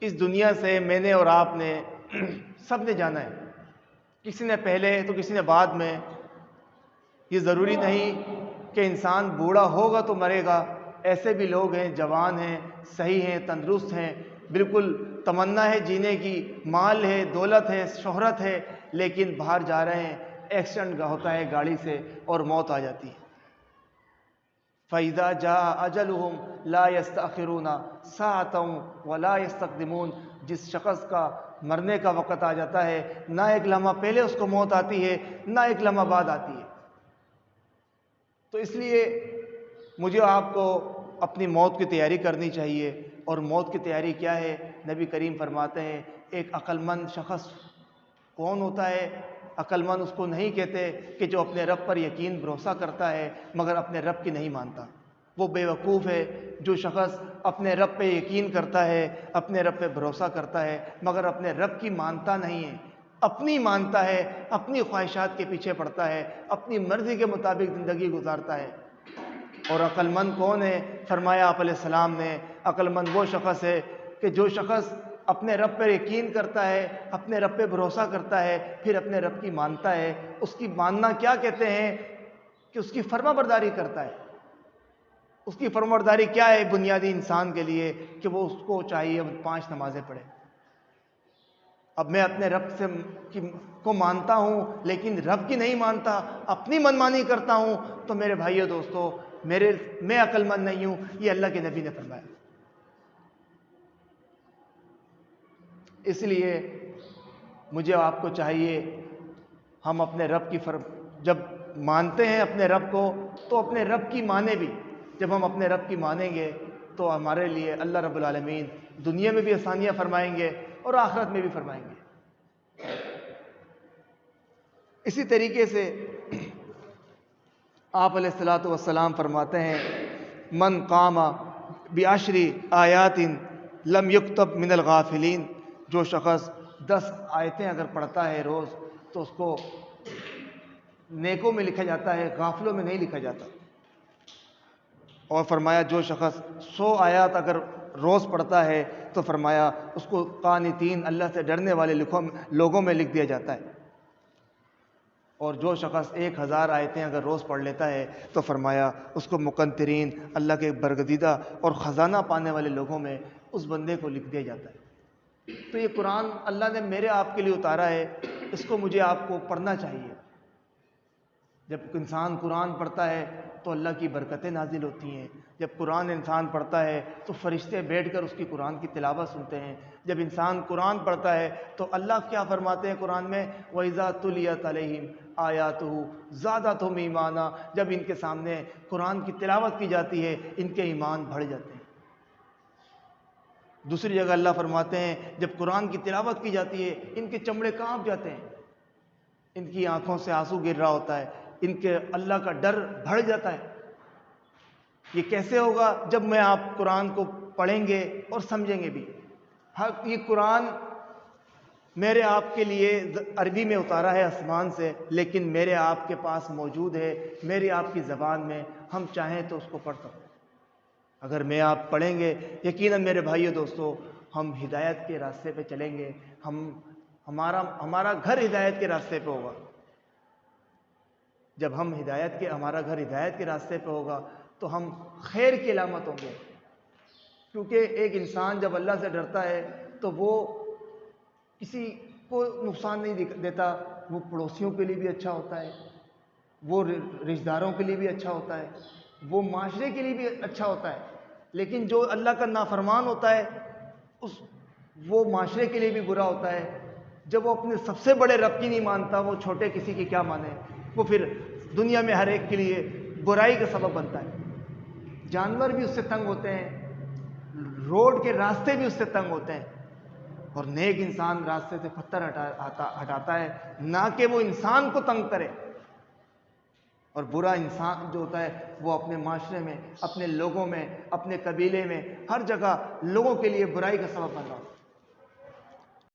اس دنیا سے میں نے اور آپ نے سب نے جانا ہے، کسی نے پہلے تو کسی نے بعد میں۔ یہ ضروری نہیں کہ انسان بوڑھا ہوگا تو مرے گا، ایسے بھی لوگ ہیں جوان ہیں، صحیح ہیں، تندرست ہیں، بالکل تمنا ہے جینے کی، مال ہے، دولت ہے، شہرت ہے، لیکن باہر جا رہے ہیں، ایکسیڈنٹ ہوتا ہے گاڑی سے اور موت آ جاتی ہے۔ فَإِذَا جَاءَ أَجَلُهُمْ لَا يَسْتَأْخِرُونَ سَاعَةً وَلَا يَسْتَقْدِمُونَ۔ جس شخص کا مرنے کا وقت آ جاتا ہے، نہ ایک لمحہ پہلے اس کو موت آتی ہے، نہ ایک لمحہ بعد آتی ہے۔ تو اس لیے مجھے آپ کو اپنی موت کی تیاری کرنی چاہیے۔ اور موت کی تیاری کیا ہے؟ نبی کریم فرماتے ہیں ایک عقل مند شخص کون ہوتا ہے؟ عقل مند اس کو نہیں کہتے کہ جو اپنے رب پر یقین بھروسہ کرتا ہے مگر اپنے رب کی نہیں مانتا۔ وہ بے وقوف ہے جو شخص اپنے رب پہ یقین کرتا ہے، اپنے رب پہ بھروسہ کرتا ہے مگر اپنے رب کی مانتا نہیں ہے، اپنی مانتا ہے، اپنی خواہشات کے پیچھے پڑتا ہے، اپنی مرضی کے مطابق زندگی گزارتا ہے۔ اور عقل مند کون ہے؟ فرمایا آپ علیہ السلام نے عقل مند وہ شخص ہے کہ جو شخص اپنے رب پر یقین کرتا ہے، اپنے رب پہ بھروسہ کرتا ہے، پھر اپنے رب کی مانتا ہے۔ اس کی ماننا کیا کہتے ہیں؟ کہ اس کی فرما برداری کرتا ہے۔ اس کی فرما برداری کیا ہے بنیادی انسان کے لیے؟ کہ وہ اس کو چاہیے 5 نمازیں پڑھے۔ اب میں اپنے رب سے کو مانتا ہوں لیکن رب کی نہیں مانتا، اپنی منمانی کرتا ہوں، تو میرے بھائیو دوستو میں عقل مند نہیں ہوں، یہ اللہ کے نبی نے فرمایا۔ اس لیے مجھے آپ کو چاہیے ہم اپنے رب کی جب مانتے ہیں اپنے رب کو تو اپنے رب کی مانے بھی۔ جب ہم اپنے رب کی مانیں گے تو ہمارے لیے اللہ رب العالمین دنیا میں بھی آسانیاں فرمائیں گے اور آخرت میں بھی فرمائیں گے۔ اسی طریقے سے آپ علیہ الصلوۃ والسلام فرماتے ہیں من قام بعشر آیات لم یکتب من الغافلین۔ جو شخص 10 آیتیں اگر پڑھتا ہے روز تو اس کو نیکوں میں لکھا جاتا ہے، غافلوں میں نہیں لکھا جاتا۔ اور فرمایا جو شخص 100 آیات اگر روز پڑھتا ہے تو فرمایا اس کو قانتین، اللہ سے ڈرنے والے لوگوں میں لکھ دیا جاتا ہے۔ اور جو شخص 1000 آیتیں اگر روز پڑھ لیتا ہے تو فرمایا اس کو مقنطرین، اللہ کے برگزیدہ اور خزانہ پانے والے لوگوں میں اس بندے کو لکھ دیا جاتا ہے۔ تو یہ قرآن اللہ نے میرے آپ کے لیے اتارا ہے، اس کو مجھے آپ کو پڑھنا چاہیے۔ جب انسان قرآن پڑھتا ہے تو اللہ کی برکتیں نازل ہوتی ہیں۔ جب قرآن انسان پڑھتا ہے تو فرشتے بیٹھ کر اس کی قرآن کی تلاوت سنتے ہیں۔ جب انسان قرآن پڑھتا ہے تو اللہ کیا فرماتے ہیں قرآن میں؟ وَإِذَا تُلِيَتْ عَلَيْهِمْ آيَاتُهُ زَادَتْهُمْ إِيمَانًا۔ جب ان کے سامنے قرآن کی تلاوت کی جاتی ہے ان کے ایمان بڑھ جاتے ہیں۔ دوسری جگہ اللہ فرماتے ہیں جب قرآن کی تلاوت کی جاتی ہے ان کے چمڑے کانپ جاتے ہیں، ان کی آنکھوں سے آنسو گر رہا ہوتا ہے، ان کے اللہ کا ڈر بڑھ جاتا ہے۔ یہ کیسے ہوگا؟ جب میں آپ قرآن کو پڑھیں گے اور سمجھیں گے بھی۔ یہ قرآن میرے آپ کے لیے عربی میں اتارا ہے آسمان سے، لیکن میرے آپ کے پاس موجود ہے میری آپ کی زبان میں، ہم چاہیں تو اس کو پڑھ سکتے ہیں۔ اگر میں آپ پڑھیں گے یقیناً میرے بھائیو دوستو ہم ہدایت کے راستے پہ چلیں گے، ہمارا گھر ہدایت کے راستے پہ ہوگا۔ جب ہمارا گھر ہدایت کے راستے پہ ہوگا تو ہم خیر کی علامت ہوں گے، کیونکہ ایک انسان جب اللہ سے ڈرتا ہے تو وہ کسی کو نقصان نہیں دیتا، وہ پڑوسیوں کے لیے بھی اچھا ہوتا ہے، وہ رشتہ داروں کے لیے بھی اچھا ہوتا ہے، وہ معاشرے کے لیے بھی اچھا ہوتا ہے۔ لیکن جو اللہ کا نافرمان ہوتا ہے وہ معاشرے کے لیے بھی برا ہوتا ہے۔ جب وہ اپنے سب سے بڑے رب کی نہیں مانتا، وہ چھوٹے کسی کی کیا مانے؟ وہ پھر دنیا میں ہر ایک کے لیے برائی کا سبب بنتا ہے۔ جانور بھی اس سے تنگ ہوتے ہیں، روڈ کے راستے بھی اس سے تنگ ہوتے ہیں، اور نیک انسان راستے سے پتھر ہٹاتا ہے نہ کہ وہ انسان کو تنگ کرے۔ اور برا انسان جو ہوتا ہے وہ اپنے معاشرے میں، اپنے لوگوں میں، اپنے قبیلے میں، ہر جگہ لوگوں کے لیے برائی کا سبب بن رہا ہوتا ہے۔